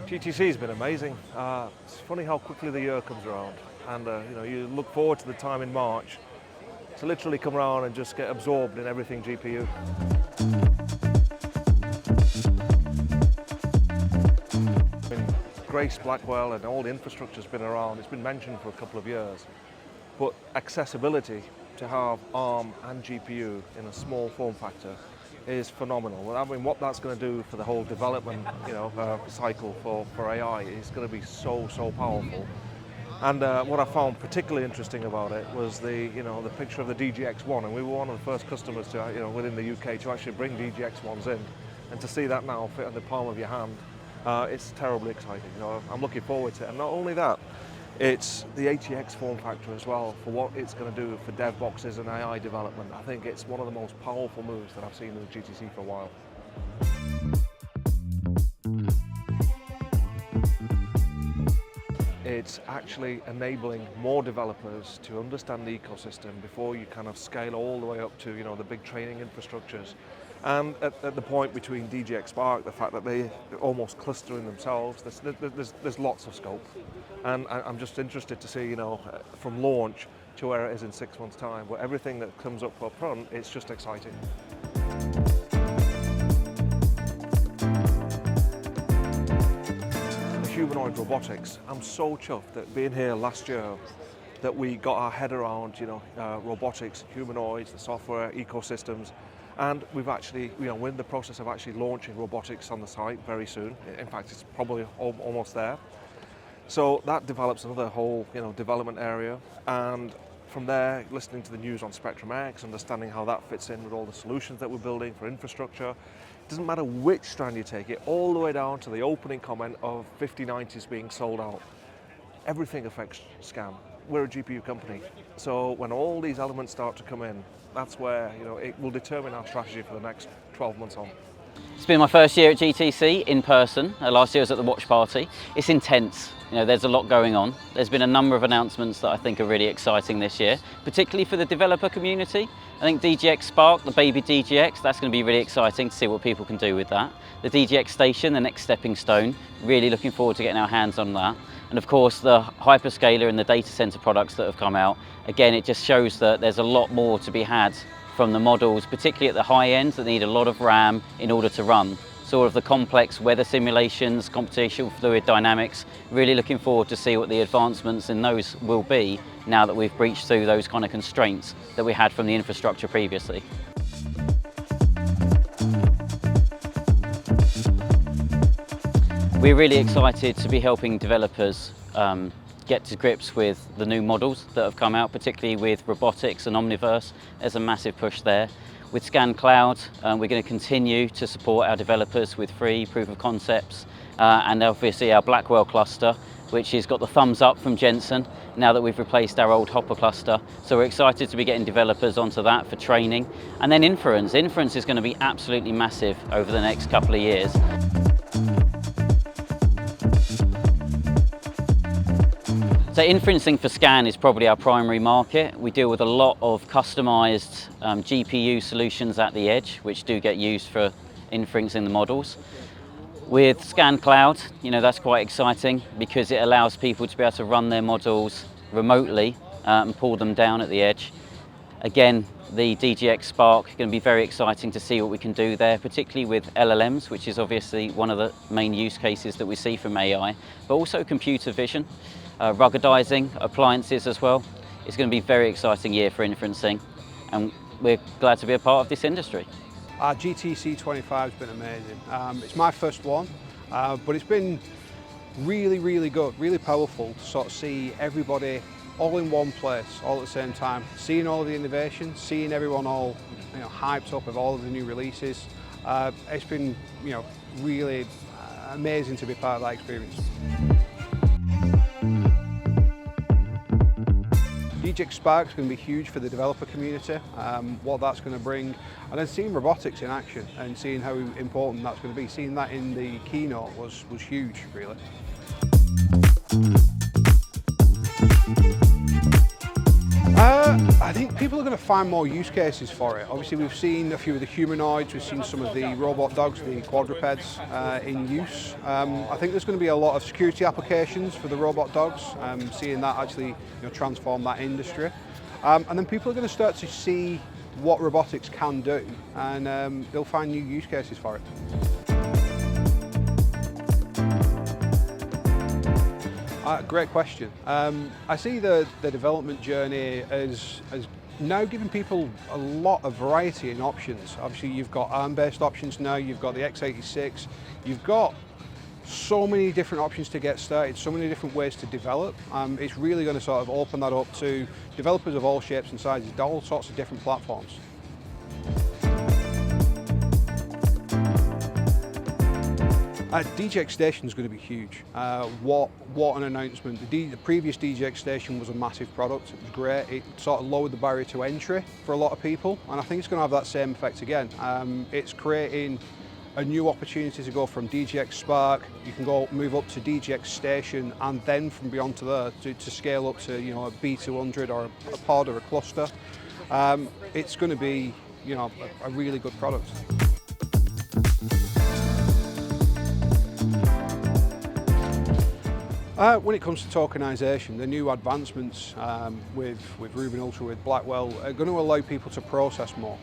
GTC's been amazing. It's funny how quickly the year comes around, and you look forward to the time in March to literally come around and just get absorbed in everything GPU. Grace Blackwell and all the infrastructure's been around. It's been mentioned for a couple of years, but accessibility to have ARM and GPU in a small form factor is phenomenal. I mean, what that's going to do for the whole development, cycle for AI is going to be so powerful. And what I found particularly interesting about it was the picture of the DGX1, and we were one of the first customers to within the UK to actually bring DGX1s in, and to see that now fit in the palm of your hand, it's terribly exciting. I'm looking forward to it. And not only that, it's the ATX form factor as well for what it's going to do for dev boxes and AI development. I think it's one of the most powerful moves that I've seen in the GTC for a while. It's actually enabling more developers to understand the ecosystem before you kind of scale all the way up to the big training infrastructures. And at the point between DGX Spark, the fact that they almost cluster in themselves, there's lots of scope. And I'm just interested to see, from launch to where it is in 6 months' time, where everything that comes up front, it's just exciting. Humanoid robotics. I'm so chuffed that being here last year, that we got our head around, robotics, humanoids, the software, ecosystems. And we've actually, we're in the process of actually launching robotics on the site very soon. In fact, it's probably almost there. So that develops another whole, development area. And from there, listening to the news on Spectrum X, understanding how that fits in with all the solutions that we're building for infrastructure. It doesn't matter which strand you take it, all the way down to the opening comment of 5090s being sold out. Everything affects SCAN. We're a GPU company. So when all these elements start to come in, that's where it will determine our strategy for the next 12 months on. It's been my first year at GTC in person. Last year was at the watch party. It's intense. There's a lot going on. There's been a number of announcements that I think are really exciting this year, particularly for the developer community. I think DGX Spark, the baby DGX, that's going to be really exciting to see what people can do with that. The DGX Station, the next stepping stone, really looking forward to getting our hands on that. And of course, the hyperscaler and the data center products that have come out. Again, it just shows that there's a lot more to be had from the models, particularly at the high end, that need a lot of RAM in order to run. Sort of the complex weather simulations, computational fluid dynamics, really looking forward to see what the advancements in those will be now that we've breached through those kind of constraints that we had from the infrastructure previously. We're really excited to be helping developers get to grips with the new models that have come out, particularly with robotics and Omniverse. There's a massive push there. With Scan Cloud, we're going to continue to support our developers with free proof of concepts, and obviously our Blackwell cluster, which has got the thumbs up from Jensen now that we've replaced our old Hopper cluster. So we're excited to be getting developers onto that for training. And then inference. Inference is going to be absolutely massive over the next couple of years. So inferencing for SCAN is probably our primary market. We deal with a lot of customized GPU solutions at the edge, which do get used for inferencing the models. With Scan Cloud, that's quite exciting because it allows people to be able to run their models remotely and pull them down at the edge. Again, the DGX Spark is going to be very exciting to see what we can do there, particularly with LLMs, which is obviously one of the main use cases that we see from AI, but also computer vision. Ruggedizing appliances as well. It's going to be a very exciting year for inferencing, and we're glad to be a part of this industry. Our GTC 25 has been amazing. It's my first one, but it's been really good, really powerful to sort of see everybody all in one place, all at the same time, seeing all of the innovations, seeing everyone all hyped up with all of the new releases. It's been really amazing to be part of that experience. DGX Spark is going to be huge for the developer community, what that's going to bring, and then seeing robotics in action and seeing how important that's going to be. Seeing that in the keynote was huge, really. I think people are going to find more use cases for it. Obviously, we've seen a few of the humanoids, we've seen some of the robot dogs, the quadrupeds in use. I think there's going to be a lot of security applications for the robot dogs, seeing that actually transform that industry. And then people are going to start to see what robotics can do, and they'll find new use cases for it. Great question. I see the development journey as now giving people a lot of variety in options. Obviously, you've got ARM-based options now, you've got the x86, you've got so many different options to get started, so many different ways to develop. It's really going to sort of open that up to developers of all shapes and sizes, all sorts of different platforms. DGX Station is going to be huge. What an announcement. The previous DGX Station was a massive product. It was great. It sort of lowered the barrier to entry for a lot of people, and I think it's going to have that same effect again. It's creating a new opportunity to go from DGX Spark, you can move up to DGX Station, and then from beyond to there to scale up to a B200 or a pod or a cluster. It's going to be a really good product. When it comes to tokenization, the new advancements with Rubin Ultra, with Blackwell, are going to allow people to process more.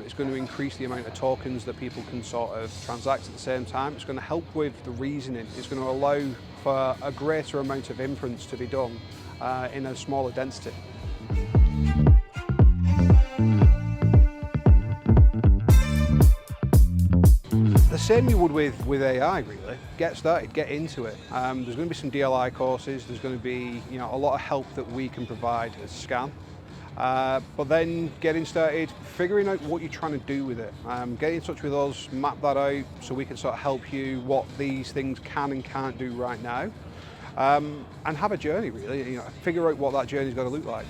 It's going to increase the amount of tokens that people can sort of transact at the same time. It's going to help with the reasoning. It's going to allow for a greater amount of inference to be done in a smaller density. The same you would with AI, really. Get started, get into it. There's going to be some DLI courses, there's going to be a lot of help that we can provide as Scan. But then getting started, figuring out what you're trying to do with it. Get in touch with us, map that out so we can sort of help you what these things can and can't do right now. And have a journey, really. Figure out what that journey's got to look like.